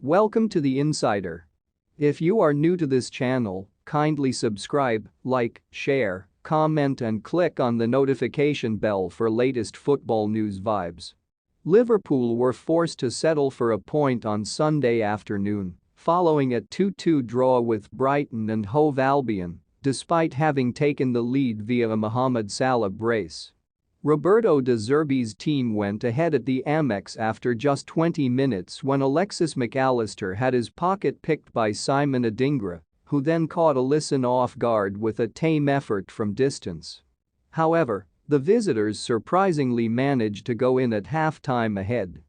Welcome to The Insider. If you are new to this channel, kindly subscribe, like, share, comment and click on the notification bell for latest football news vibes. Liverpool were forced to settle for a point on Sunday afternoon, following a 2-2 draw with Brighton and Hove Albion, despite having taken the lead via a Mohamed Salah brace. Roberto De Zerbi's team went ahead at the Amex after just 20 minutes when Alexis Mac Allister had his pocket picked by Simon Adingra, who then caught Alisson off guard with a tame effort from distance. However, the visitors surprisingly managed to go in at halftime ahead.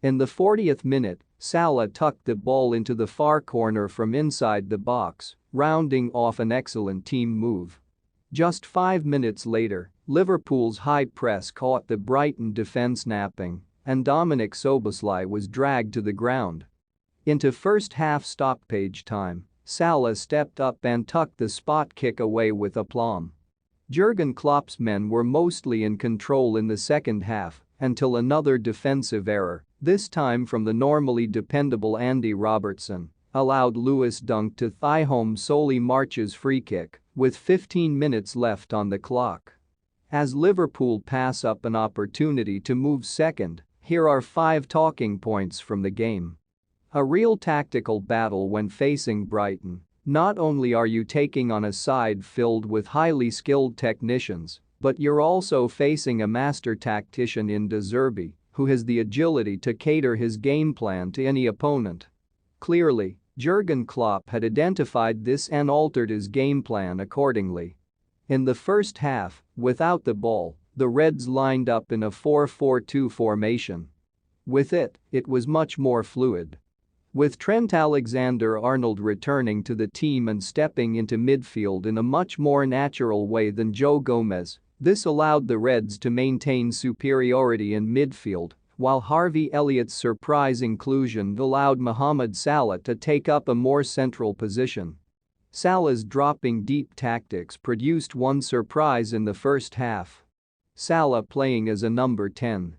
In the 40th minute, Salah tucked the ball into the far corner from inside the box, rounding off an excellent team move. Just 5 minutes later, Liverpool's high press caught the Brighton defense napping, and Dominic Szoboszlai was dragged to the ground. Into first half stoppage time, Salah stepped up and tucked the spot kick away with aplomb. Jurgen Klopp's men were mostly in control in the second half until another defensive error, this time from the normally dependable Andy Robertson, allowed Lewis Dunk to thigh home Solly March's free kick with 15 minutes left on the clock. As Liverpool pass up an opportunity to move second, here are 5 talking points from the game. A real tactical battle when facing Brighton. Not only are you taking on a side filled with highly skilled technicians, but you're also facing a master tactician in De Zerbi, who has the agility to cater his game plan to any opponent. Clearly, Jurgen Klopp had identified this and altered his game plan accordingly. In the first half, without the ball, the Reds lined up in a 4-4-2 formation. With it was much more fluid. With Trent Alexander-Arnold returning to the team and stepping into midfield in a much more natural way than Joe Gomez, this allowed the Reds to maintain superiority in midfield, while Harvey Elliott's surprise inclusion allowed Mohamed Salah to take up a more central position. Salah's dropping deep tactics produced one surprise in the first half. Salah playing as a number 10.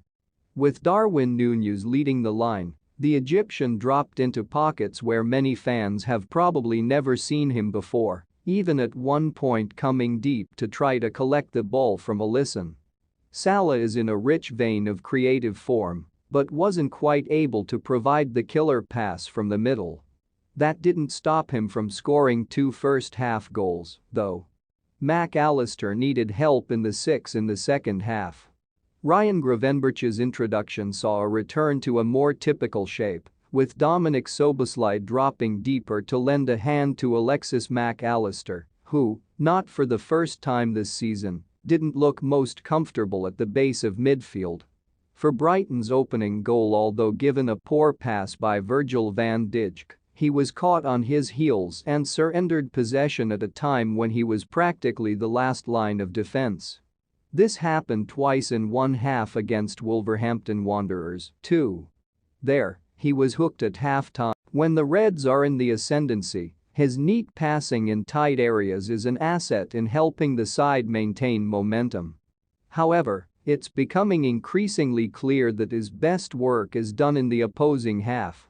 With Darwin Núñez leading the line, the Egyptian dropped into pockets where many fans have probably never seen him before, even at one point coming deep to try to collect the ball from Alisson. Salah is in a rich vein of creative form, but wasn't quite able to provide the killer pass from the middle. That didn't stop him from scoring 2 first-half goals, though. Mac Allister needed help in the second half. Ryan Gravenberch's introduction saw a return to a more typical shape, with Dominic Szoboszlai dropping deeper to lend a hand to Alexis Mac Allister, who, not for the first time this season, didn't look most comfortable at the base of midfield. For Brighton's opening goal, although given a poor pass by Virgil van Dijk, he was caught on his heels and surrendered possession at a time when he was practically the last line of defense. This happened twice in one half against Wolverhampton Wanderers, too. There, he was hooked at halftime. When the Reds are in the ascendancy, his neat passing in tight areas is an asset in helping the side maintain momentum. However, it's becoming increasingly clear that his best work is done in the opposing half.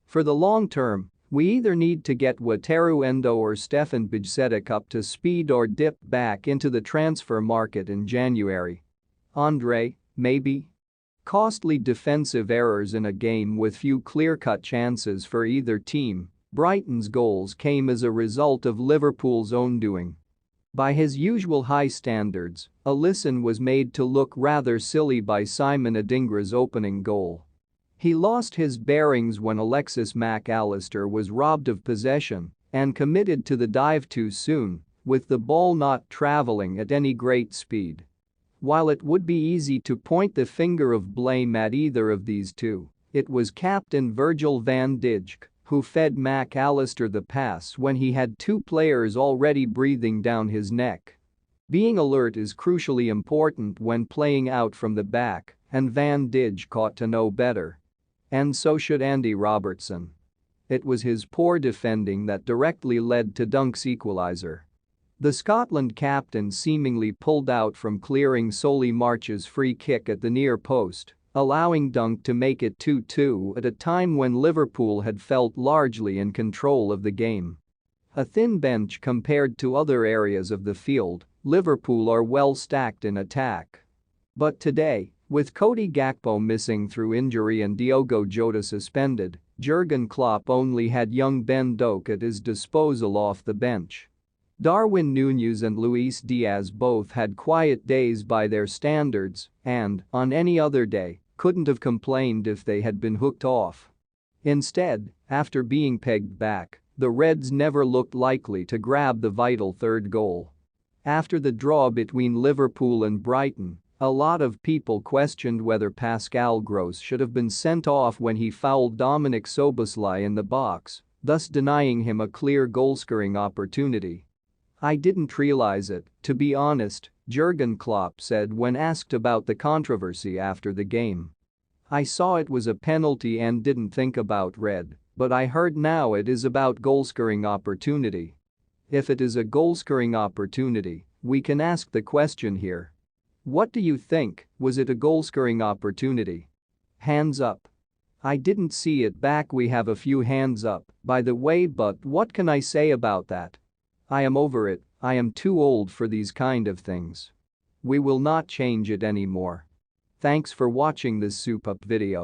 For the long term, we either need to get Wataru Endo or Stefan Bajcetic up to speed or dip back into the transfer market in January. Andre, maybe? Costly defensive errors in a game with few clear-cut chances for either team. Brighton's goals came as a result of Liverpool's own doing. By his usual high standards, Alisson was made to look rather silly by Simon Adingra's opening goal. He lost his bearings when Alexis Mac Allister was robbed of possession and committed to the dive too soon, with the ball not traveling at any great speed. While it would be easy to point the finger of blame at either of these two, it was captain Virgil van Dijk who fed Mac Allister the pass when he had 2 players already breathing down his neck. Being alert is crucially important when playing out from the back, and Van Dijk ought to know better. And so should Andy Robertson. It was his poor defending that directly led to Dunk's equalizer. The Scotland captain seemingly pulled out from clearing Solly March's free kick at the near post, allowing Dunk to make it 2-2 at a time when Liverpool had felt largely in control of the game. A thin bench compared to other areas of the field, Liverpool are well stacked in attack. But today, with Cody Gakpo missing through injury and Diogo Jota suspended, Jurgen Klopp only had young Ben Doak at his disposal off the bench. Darwin Núñez and Luis Diaz both had quiet days by their standards and, on any other day, couldn't have complained if they had been hooked off. Instead, after being pegged back, the Reds never looked likely to grab the vital third goal. After the draw between Liverpool and Brighton, a lot of people questioned whether Pascal Gross should have been sent off when he fouled Dominik Szoboszlai in the box, thus denying him a clear goal-scoring opportunity. "I didn't realize it, to be honest," Jurgen Klopp said when asked about the controversy after the game. "I saw it was a penalty and didn't think about red, but I heard now it is about goal-scoring opportunity. If it is a goal-scoring opportunity, we can ask the question here. What do you think, was it a goal-scoring opportunity? Hands up." "I didn't see it back." We have a few hands up, by the way, but what can I say about that? I am over it, I am too old for these kind of things. We will not change it anymore. Thanks for watching this soup-up video.